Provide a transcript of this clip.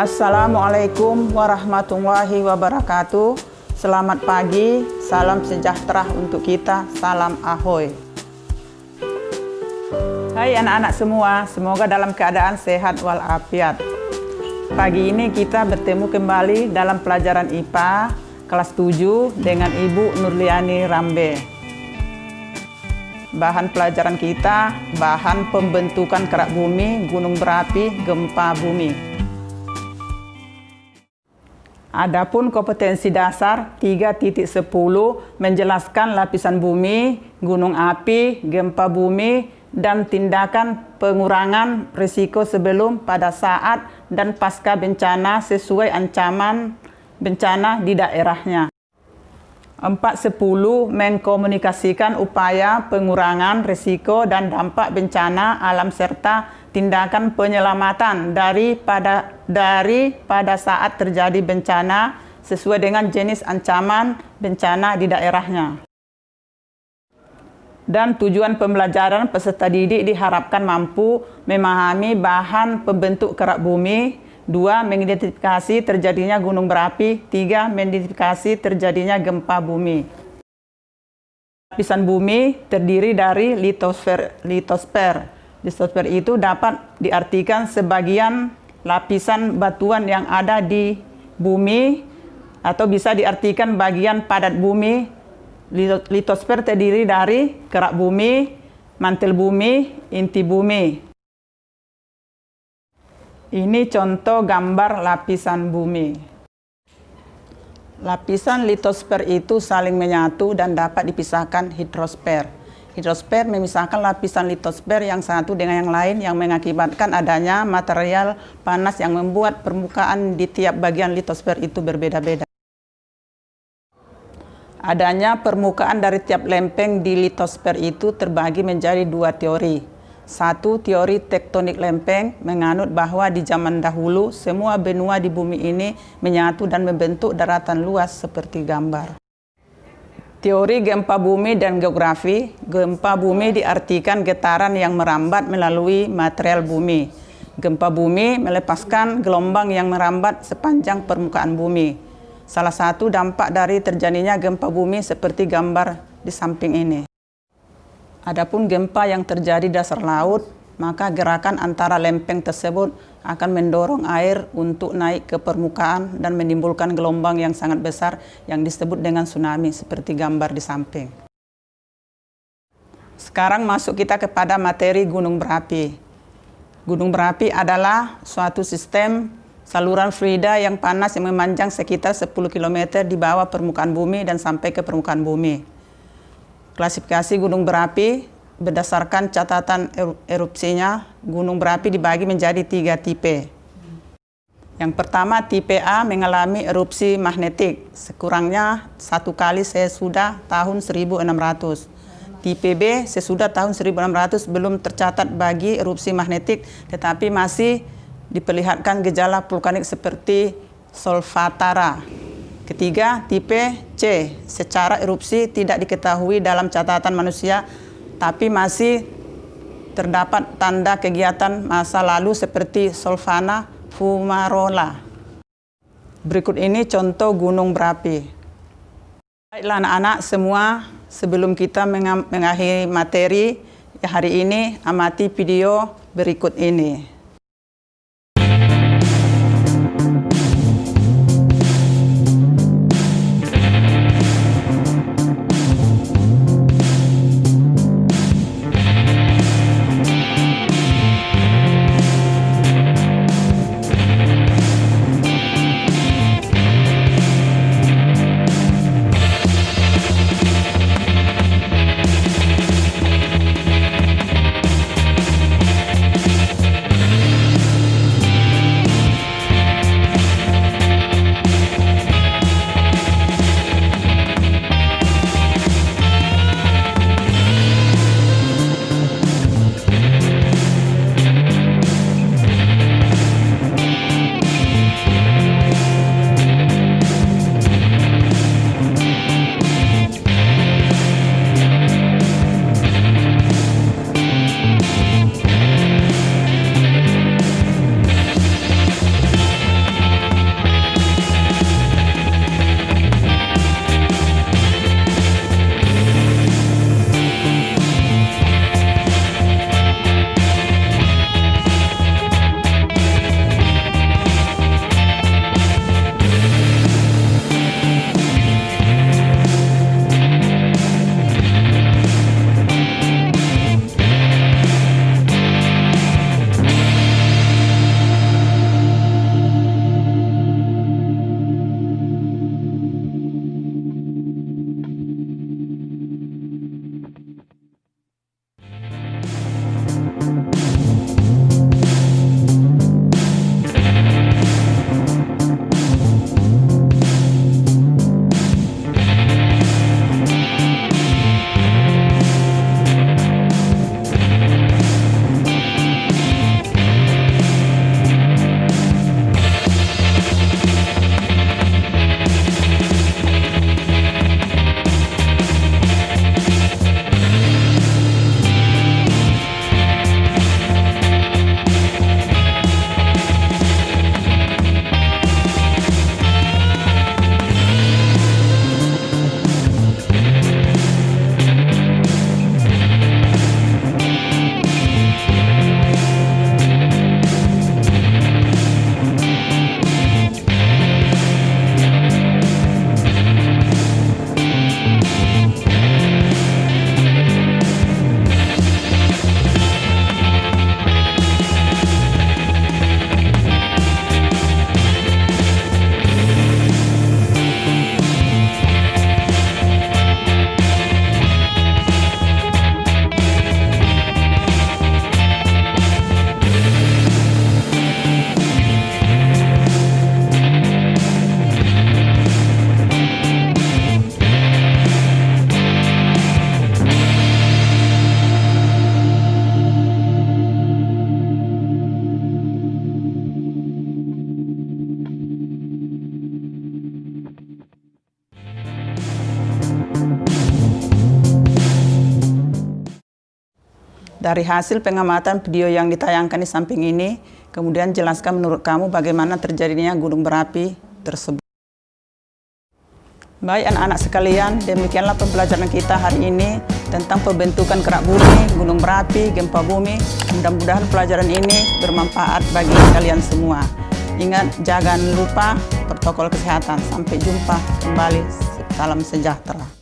Assalamualaikum warahmatullahi wabarakatuh. Selamat pagi, salam sejahtera untuk kita, salam ahoy. Hai anak-anak semua, semoga dalam keadaan sehat walafiat. Pagi ini kita bertemu kembali dalam pelajaran IPA kelas 7 dengan Ibu Nurliani Rambe. Bahan pelajaran kita, bahan pembentukan kerak bumi, gunung berapi, gempa bumi. Adapun kompetensi dasar 3.10 menjelaskan lapisan bumi, gunung api, gempa bumi, dan tindakan pengurangan risiko sebelum, pada saat, dan pasca bencana sesuai ancaman bencana di daerahnya. 4.10 mengkomunikasikan upaya pengurangan risiko dan dampak bencana alam serta tindakan penyelamatan dari pada saat terjadi bencana sesuai dengan jenis ancaman bencana di daerahnya. Dan tujuan pembelajaran peserta didik diharapkan mampu memahami bahan pembentuk kerak bumi, 2. Mengidentifikasi terjadinya gunung berapi, 3. Mengidentifikasi terjadinya gempa bumi. Lapisan bumi terdiri dari litosfer. Litosfer itu dapat diartikan sebagian lapisan batuan yang ada di bumi atau bisa diartikan bagian padat bumi. Litosfer terdiri dari kerak bumi, mantel bumi, inti bumi. Ini contoh gambar lapisan bumi. Lapisan litosfer itu saling menyatu dan dapat dipisahkan hidrosfer. Hidrosfer memisahkan lapisan litosfer yang satu dengan yang lain yang mengakibatkan adanya material panas yang membuat permukaan di tiap bagian litosfer itu berbeda-beda. Adanya permukaan dari tiap lempeng di litosfer itu terbagi menjadi 2 teori. 1. Teori tektonik lempeng menganut bahwa di zaman dahulu semua benua di bumi ini menyatu dan membentuk daratan luas seperti gambar. Teori gempa bumi dan geografi. Gempa bumi diartikan getaran yang merambat melalui material bumi. Gempa bumi melepaskan gelombang yang merambat sepanjang permukaan bumi. Salah satu dampak dari terjadinya gempa bumi seperti gambar di samping ini. Adapun gempa yang terjadi di dasar laut, maka gerakan antara lempeng tersebut akan mendorong air untuk naik ke permukaan dan menimbulkan gelombang yang sangat besar yang disebut dengan tsunami seperti gambar di samping. Sekarang masuk kita kepada materi gunung berapi. Gunung berapi adalah suatu sistem saluran fluida yang panas yang memanjang sekitar 10 km di bawah permukaan bumi dan sampai ke permukaan bumi. Klasifikasi gunung berapi berdasarkan catatan erupsinya, gunung berapi dibagi menjadi 3 tipe. Yang pertama, tipe A mengalami erupsi magnetik sekurangnya 1 kali sesudah tahun 1600. Tipe B sesudah tahun 1600 belum tercatat bagi erupsi magnetik, tetapi masih diperlihatkan gejala vulkanik seperti solfatara. Ketiga, tipe C, secara erupsi tidak diketahui dalam catatan manusia, tapi masih terdapat tanda kegiatan masa lalu seperti Solfana fumarola. Berikut ini contoh gunung berapi. Baiklah anak-anak semua, sebelum kita mengakhiri materi hari ini, amati video berikut ini. Dari hasil pengamatan video yang ditayangkan di samping ini, kemudian jelaskan menurut kamu bagaimana terjadinya gunung berapi tersebut. Baik anak-anak sekalian, demikianlah pembelajaran kita hari ini tentang pembentukan kerak bumi, gunung berapi, gempa bumi. Mudah-mudahan pelajaran ini bermanfaat bagi kalian semua. Ingat, jangan lupa protokol kesehatan. Sampai jumpa kembali. Salam sejahtera.